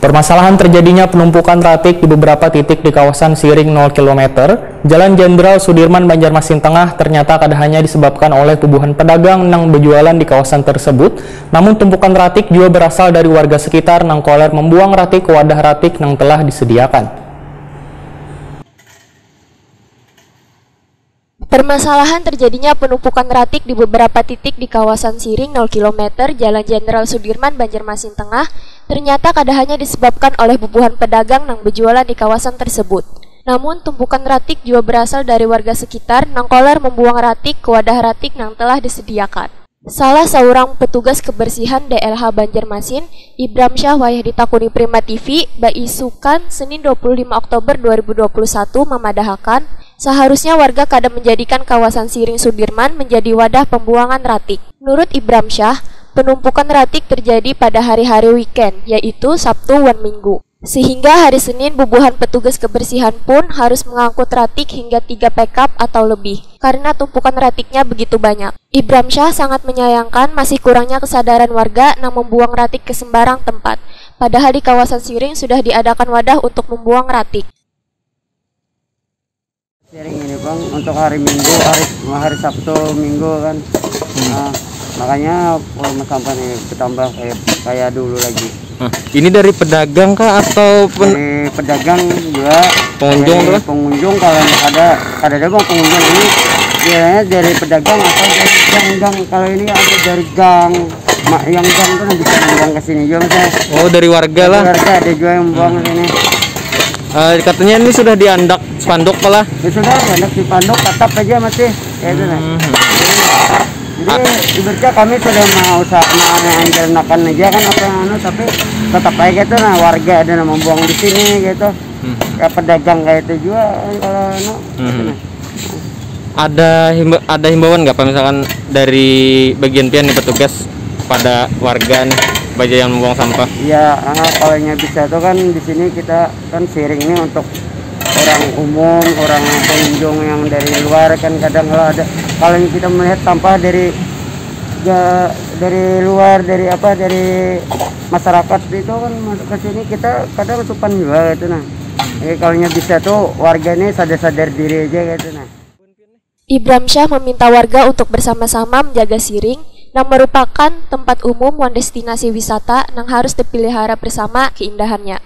Permasalahan terjadinya penumpukan ratik di beberapa titik di kawasan Siring 0 km, Jalan Jenderal Sudirman, Banjarmasin Tengah ternyata kadahannya disebabkan oleh tubuhan pedagang nang berjualan di kawasan tersebut. Namun tumpukan ratik juga berasal dari warga sekitar nang koler membuang ratik ke wadah ratik nang telah disediakan. Permasalahan terjadinya penumpukan ratik di beberapa titik di kawasan Siring 0 km Jalan Jenderal Sudirman, Banjarmasin Tengah ternyata kadahannya disebabkan oleh bubuhan pedagang nang berjualan di kawasan tersebut. Namun tumpukan ratik juga berasal dari warga sekitar nang koler membuang ratik ke wadah ratik nang telah disediakan. Salah seorang petugas kebersihan DLH Banjarmasin, Ibram Syah wayah ditakuni Prima TV, Baisukan Senin 25 Oktober 2021 memadahakan seharusnya warga kada menjadikan kawasan Siring Sudirman menjadi wadah pembuangan ratik. Menurut Ibram Syah, penumpukan ratik terjadi pada hari-hari weekend, yaitu Sabtu dan Minggu. Sehingga hari Senin bubuhan petugas kebersihan pun harus mengangkut ratik hingga 3 pickup atau lebih, karena tumpukan ratiknya begitu banyak. Ibram Syah sangat menyayangkan masih kurangnya kesadaran warga nang membuang ratik ke sembarang tempat, padahal di kawasan Siring sudah diadakan wadah untuk membuang ratik. Siring ini Bang, untuk hari Minggu, hari Sabtu, Minggu kan, makanya volume sampah ini bertambah kayak dulu lagi. Ini dari pedagang kah atau dari pedagang juga, pengunjung kalau ada bang pengunjung ini biasanya dari pedagang atau dari gang. Kalau ini ada dari gang, yang gang tuh bisa membuang ke sini juga misalnya. Oh, dari warga lah. Warga ada juga yang membuang ke sini. Katanya ini sudah diandak spanduk malah. Ya sudah, diandak di spanduk, tetap aja masih kayak itu. Jadi ibaratnya kami sudah mau menjalankan aja kan tapi tetap aja gitu warga ada yang membuang di sini gitu. Kayak pedagang kayak itu juga kalau gitu. Ada himbauan nggak Pak misalkan dari bagian pihak nih petugas pada warga nih baja yang membuang sampah? Iya, kalau bisa tuh kan di sini kita kan Siring ini untuk orang umum, orang pengunjung yang dari luar kan kadang kalau kita melihat sampah dari luar dari masyarakat itu kan masuk ke sini kita kadang supan juga gitu kalau bisa tuh warga ini sadar diri aja gitu Ibram Syah meminta warga untuk bersama-sama menjaga Siring yang merupakan tempat umum dan destinasi wisata yang harus dipelihara bersama keindahannya.